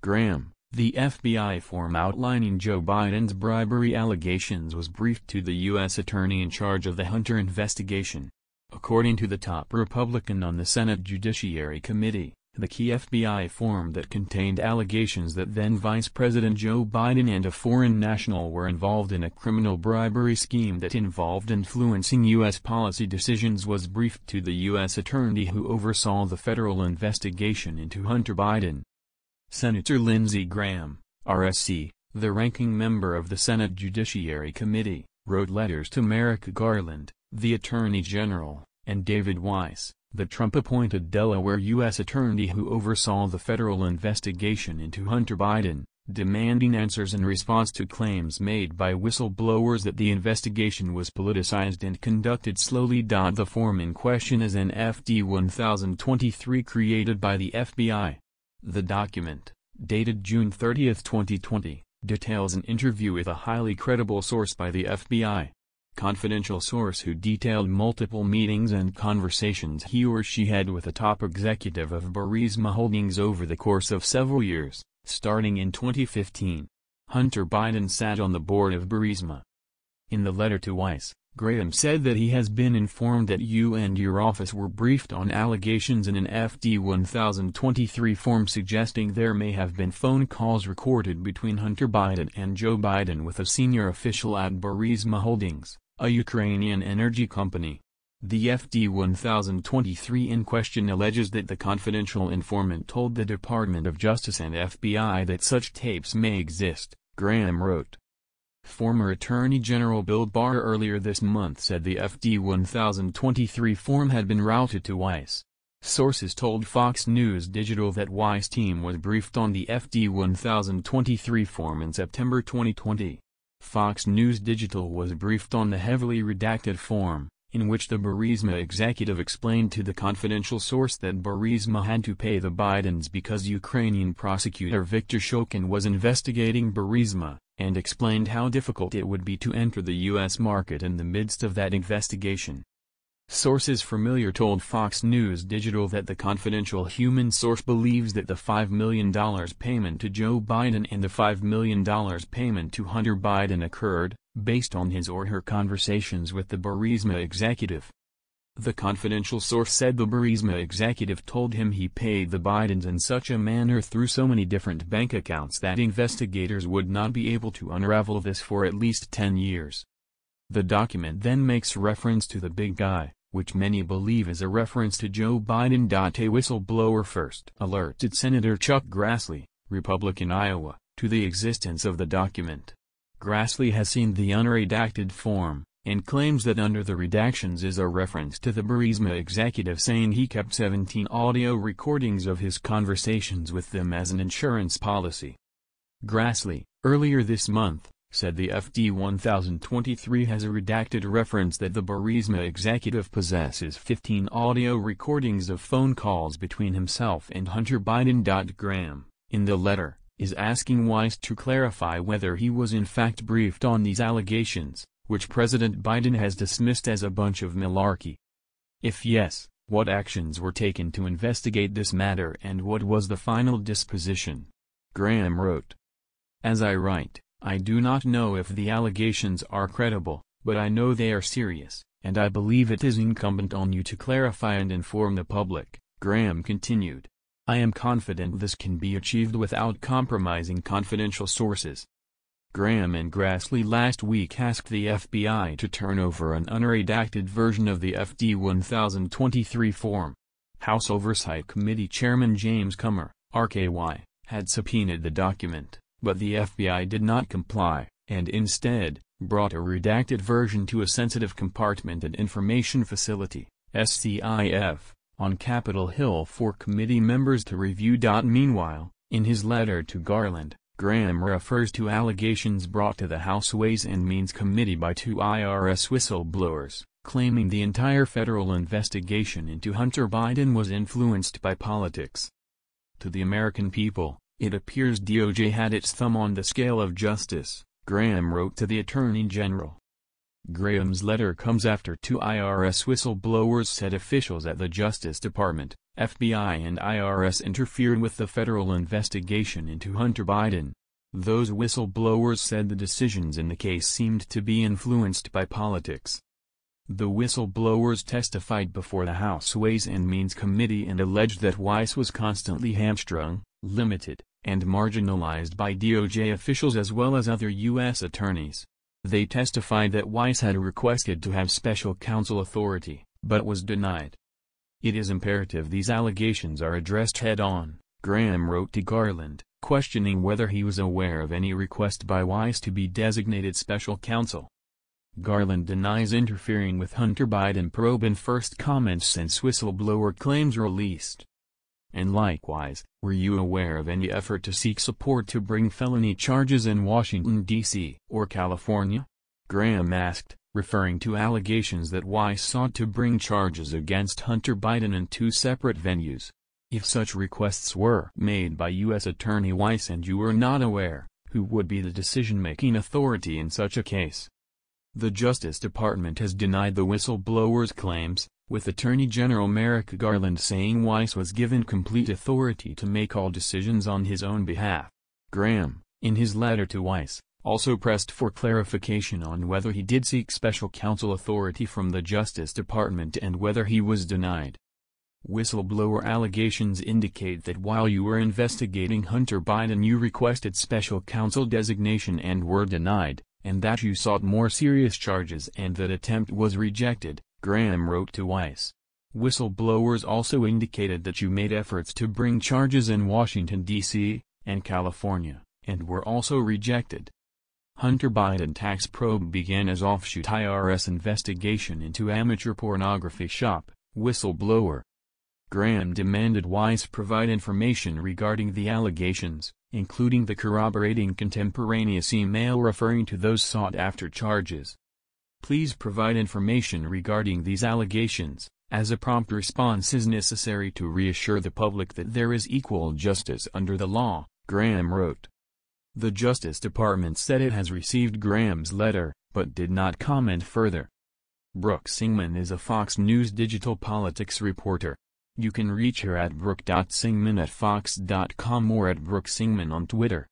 Graham, the FBI form outlining Joe Biden's bribery allegations was briefed to the U.S. attorney in charge of the Hunter investigation. According to the top Republican on the Senate Judiciary Committee, the key FBI form that contained allegations that then Vice President Joe Biden and a foreign national were involved in a criminal bribery scheme that involved influencing U.S. policy decisions was briefed to the U.S. attorney who oversaw the federal investigation into Hunter Biden. Senator Lindsey Graham, RSC, the ranking member of the Senate Judiciary Committee, wrote letters to Merrick Garland, the Attorney General, and David Weiss, the Trump-appointed Delaware U.S. attorney who oversaw the federal investigation into Hunter Biden, demanding answers in response to claims made by whistleblowers that the investigation was politicized and conducted slowly. The form in question is an FD 1023 created by the FBI. The document, dated June 30, 2020, details an interview with a highly credible source by the FBI. Confidential source who detailed multiple meetings and conversations he or she had with a top executive of Burisma Holdings over the course of several years, starting in 2015. Hunter Biden sat on the board of Burisma. In the letter to Weiss, Graham said that he has been informed that you and your office were briefed on allegations in an FD 1023 form suggesting there may have been phone calls recorded between Hunter Biden and Joe Biden with a senior official at Burisma Holdings, a Ukrainian energy company. The FD 1023 in question alleges that the confidential informant told the Department of Justice and FBI that such tapes may exist, Graham wrote. Former Attorney General Bill Barr earlier this month said the FD 1023 form had been routed to Weiss. Sources told Fox News Digital that Weiss' team was briefed on the FD 1023 form in September 2020. Fox News Digital was briefed on the heavily redacted form, in which the Burisma executive explained to the confidential source that Burisma had to pay the Bidens because Ukrainian prosecutor Viktor Shokin was investigating Burisma, and explained how difficult it would be to enter the U.S. market in the midst of that investigation. Sources familiar told Fox News Digital that the confidential human source believes that the $5 million payment to Joe Biden and the $5 million payment to Hunter Biden occurred, based on his or her conversations with the Burisma executive. The confidential source said the Burisma executive told him he paid the Bidens in such a manner through so many different bank accounts that investigators would not be able to unravel this for at least 10 years. The document then makes reference to the big guy, which many believe is a reference to Joe Biden. A whistleblower first alerted Senator Chuck Grassley, Republican Iowa, to the existence of the document. Grassley has seen the unredacted form, and claims that under the redactions is a reference to the Burisma executive saying he kept 17 audio recordings of his conversations with them as an insurance policy. Grassley, earlier this month, said the FD 1023 has a redacted reference that the Burisma executive possesses 15 audio recordings of phone calls between himself and Hunter Biden. Graham, in the letter, is asking Weiss to clarify whether he was in fact briefed on these allegations, which President Biden has dismissed as a bunch of malarkey. If yes, what actions were taken to investigate this matter and what was the final disposition? Graham wrote. As I write, I do not know if the allegations are credible, but I know they are serious, and I believe it is incumbent on you to clarify and inform the public, Graham continued. I am confident this can be achieved without compromising confidential sources. Graham and Grassley last week asked the FBI to turn over an unredacted version of the FD 1023 form. House Oversight Committee Chairman James Comer, RKY, had subpoenaed the document, but the FBI did not comply, and instead, brought a redacted version to a sensitive compartment and information facility, SCIF, on Capitol Hill for committee members to review. Meanwhile, in his letter to Garland, Graham refers to allegations brought to the House Ways and Means Committee by 2 IRS whistleblowers, claiming the entire federal investigation into Hunter Biden was influenced by politics. To the American people, it appears DOJ had its thumb on the scale of justice, Graham wrote to the Attorney General. Graham's letter comes after two IRS whistleblowers said officials at the Justice Department, FBI and IRS interfered with the federal investigation into Hunter Biden. Those whistleblowers said the decisions in the case seemed to be influenced by politics. The whistleblowers testified before the House Ways and Means Committee and alleged that Weiss was constantly hamstrung, limited, and marginalized by DOJ officials as well as other U.S. attorneys. They testified that Weiss had requested to have special counsel authority, but was denied. It is imperative these allegations are addressed head-on, Graham wrote to Garland, questioning whether he was aware of any request by Weiss to be designated special counsel. Garland denies interfering with Hunter Biden probe in first comments since whistleblower claims released. And likewise, were you aware of any effort to seek support to bring felony charges in Washington, D.C. or California? Graham asked, referring to allegations that Weiss sought to bring charges against Hunter Biden in two separate venues. If such requests were made by U.S. Attorney Weiss and you were not aware, who would be the decision-making authority in such a case? The Justice Department has denied the whistleblowers' claims, with Attorney General Merrick Garland saying Weiss was given complete authority to make all decisions on his own behalf. Graham, in his letter to Weiss, also pressed for clarification on whether he did seek special counsel authority from the Justice Department and whether he was denied. Whistleblower allegations indicate that while you were investigating Hunter Biden you requested special counsel designation and were denied, and that you sought more serious charges and that attempt was rejected, Graham wrote to Weiss. Whistleblowers also indicated that you made efforts to bring charges in Washington, D.C., and California, and were also rejected. Hunter Biden tax probe began as offshoot IRS investigation into amateur pornography shop, whistleblower. Graham demanded Weiss provide information regarding the allegations, including the corroborating contemporaneous email referring to those sought-after charges. Please provide information regarding these allegations, as a prompt response is necessary to reassure the public that there is equal justice under the law, Graham wrote. The Justice Department said it has received Graham's letter, but did not comment further. Brooke Singman is a Fox News digital politics reporter. You can reach her at brooke.singman@fox.com or at Brooke Singman on Twitter.